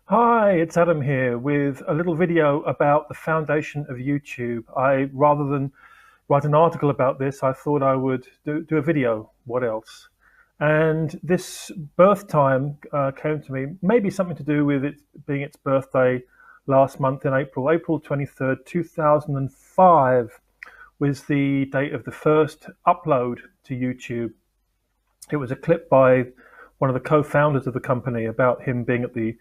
Hi, it's Adam here with a little video about the foundation of YouTube. Rather than write an article about this, I thought I would do a video. What else? And this birth time came to me, maybe something to do with it being its birthday last month in April. April 23rd, 2005 was the date of the first upload to YouTube. It was a clip by one of the co-founders of the company about him being at the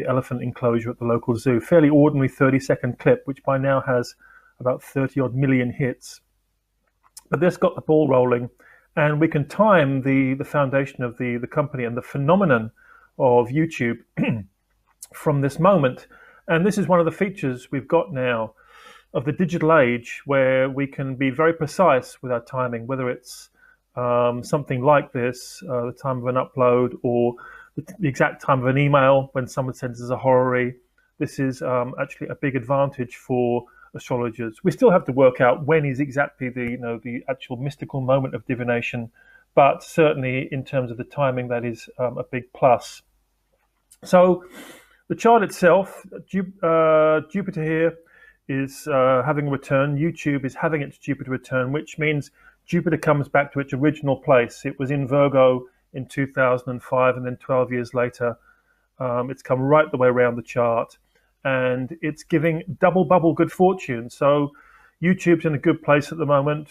elephant enclosure at the local zoo. Fairly ordinary 30-second clip, which by now has about 30 odd million hits. But this got the ball rolling, and we can time the foundation of the company and the phenomenon of YouTube from this moment. And this is one of the features we've got now of the digital age, where we can be very precise with our timing, whether it's something like this, the time of an upload, or the exact time of an email when someone sends us a horary. This is actually a big advantage for astrologers. We still have to work out when is exactly the actual mystical moment of divination, but certainly in terms of the timing, that is a big plus. So the chart itself, Jupiter here is having a return. YouTube is having its Jupiter return, which means Jupiter comes back to its original place. It was in Virgo in 2005, and then 12 years later, it's come right the way around the chart, and it's giving double bubble good fortune. So YouTube's in a good place at the moment.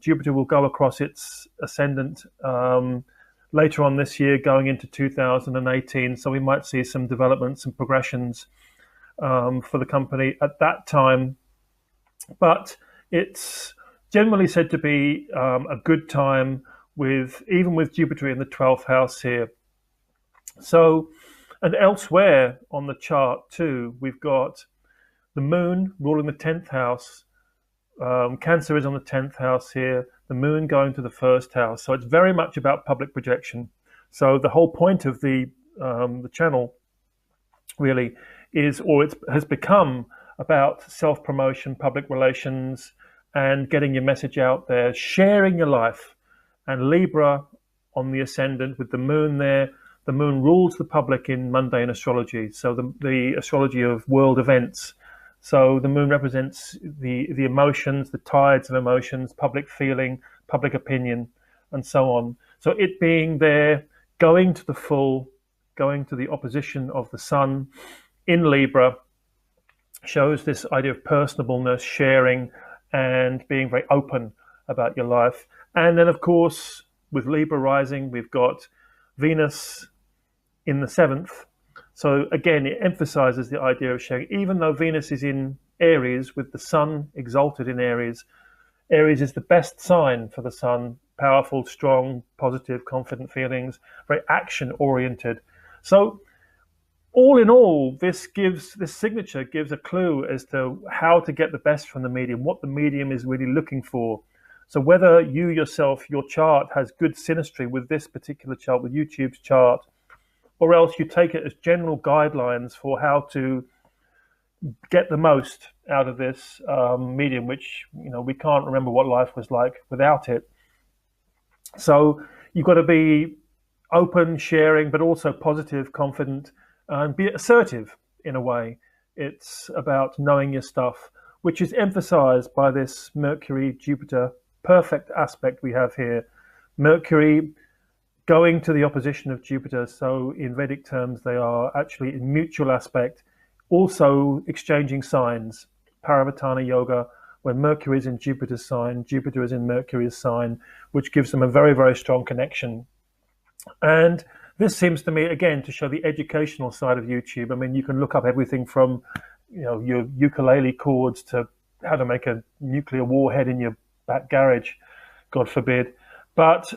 Jupiter will go across its ascendant later on this year, going into 2018. So we might see some developments and progressions for the company at that time. But it's generally said to be a good time, even with Jupiter in the 12th house here. So, and elsewhere on the chart too, we've got the moon ruling the 10th house. Cancer is on the 10th house here, the moon going to the first house. So it's very much about public projection. So the whole point of the channel really is, or it has become, about self-promotion, public relations, and getting your message out there, sharing your life. And Libra on the ascendant with the moon there. The moon rules the public in mundane astrology, so the astrology of world events. So the moon represents the emotions, the tides of emotions, public feeling, public opinion, and so on. So it being there, going to the full, going to the opposition of the sun in Libra, shows this idea of personableness, sharing, and being very open about your life. And then, of course, with Libra rising, we've got Venus in the 7th. So again, it emphasizes the idea of sharing. Even though Venus is in Aries with the sun exalted in Aries, Aries is the best sign for the sun. Powerful, strong, positive, confident feelings, very action-oriented. So all in all, this signature gives a clue as to how to get the best from the medium, what the medium is really looking for. So whether you yourself, your chart has good synastry with this particular chart, with YouTube's chart, or else you take it as general guidelines for how to get the most out of this medium, which we can't remember what life was like without it. So you've got to be open, sharing, but also positive, confident, and be assertive in a way. It's about knowing your stuff, which is emphasized by this Mercury-Jupiter perfect aspect we have here. Mercury going to the opposition of Jupiter. So in Vedic terms, they are actually in mutual aspect, also exchanging signs. Paravatana yoga, when Mercury is in Jupiter's sign, Jupiter is in Mercury's sign, which gives them a very, very strong connection. And this seems to me, again, to show the educational side of YouTube. I mean, you can look up everything from, your ukulele chords to how to make a nuclear warhead in your back garage, God forbid. But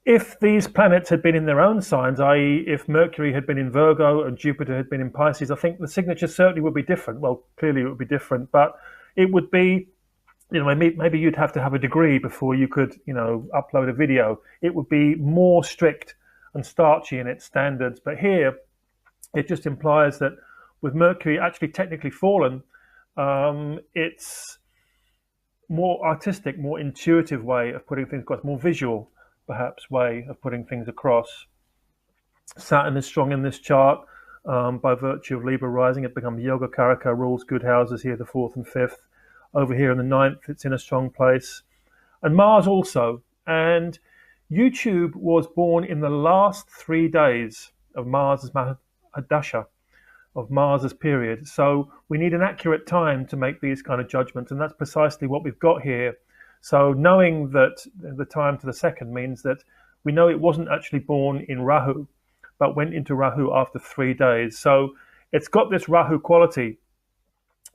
if these planets had been in their own signs, i.e., if Mercury had been in Virgo and Jupiter had been in Pisces, I think the signature certainly would be different. Well, clearly it would be different, but it would be, maybe you'd have to have a degree before you could, upload a video. It would be more strict and starchy in its standards. But here, it just implies that with Mercury actually technically fallen, it's more artistic, more intuitive way of putting things across, more visual, perhaps, way of putting things across. Saturn is strong in this chart. by virtue of Libra rising. It becomes Yoga Karaka, rules good houses here, the fourth and fifth. Over here in the ninth, it's in a strong place. And Mars also. And YouTube was born in the last 3 days of Mars's Mahadasha, of Mars's period. So we need an accurate time to make these kind of judgments, and that's precisely what we've got here. So knowing that the time to the second means that we know it wasn't actually born in Rahu, but went into Rahu after 3 days. So it's got this Rahu quality,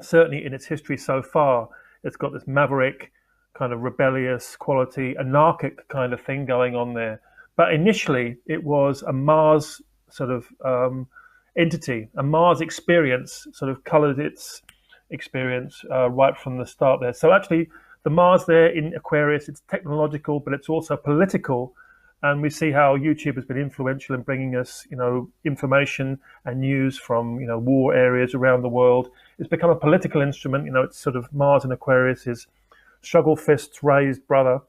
certainly in its history so far. It's got this maverick, kind of rebellious quality, anarchic kind of thing going on there. But initially, it was a Mars sort of entity, a Mars experience sort of colored its experience right from the start there. So actually, the Mars there in Aquarius, it's technological, but it's also political. And we see how YouTube has been influential in bringing us, information and news from, war areas around the world. It's become a political instrument. It's sort of Mars in Aquarius is struggle, fists raised, brother,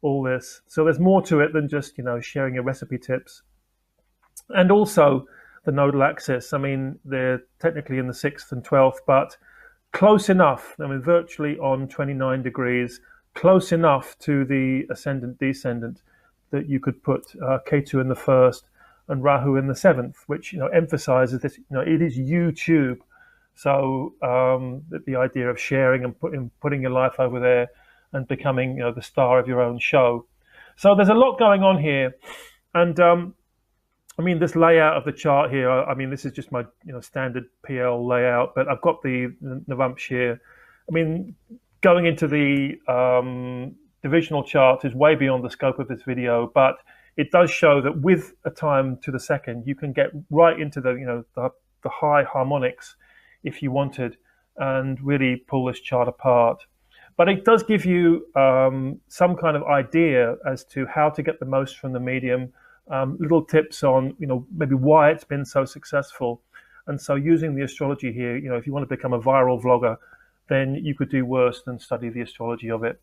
all this. So there's more to it than just, sharing your recipe tips. And also the nodal axis. I mean, they're technically in the 6th and 12th, but close enough. I mean, virtually on 29 degrees, close enough to the ascendant, descendant that you could put Ketu in the 1st and Rahu in the 7th, which, emphasizes this, it is YouTube. So the idea of sharing and putting your life over there and becoming, the star of your own show. So there's a lot going on here. And this layout of the chart here, this is just my standard PL layout, but I've got the Navamsh here. Going into the divisional chart is way beyond the scope of this video, but it does show that with a time to the second, you can get right into the high harmonics if you wanted, and really pull this chart apart. But it does give you some kind of idea as to how to get the most from the medium. Little tips on, maybe why it's been so successful. And so using the astrology here, if you want to become a viral vlogger, then you could do worse than study the astrology of it.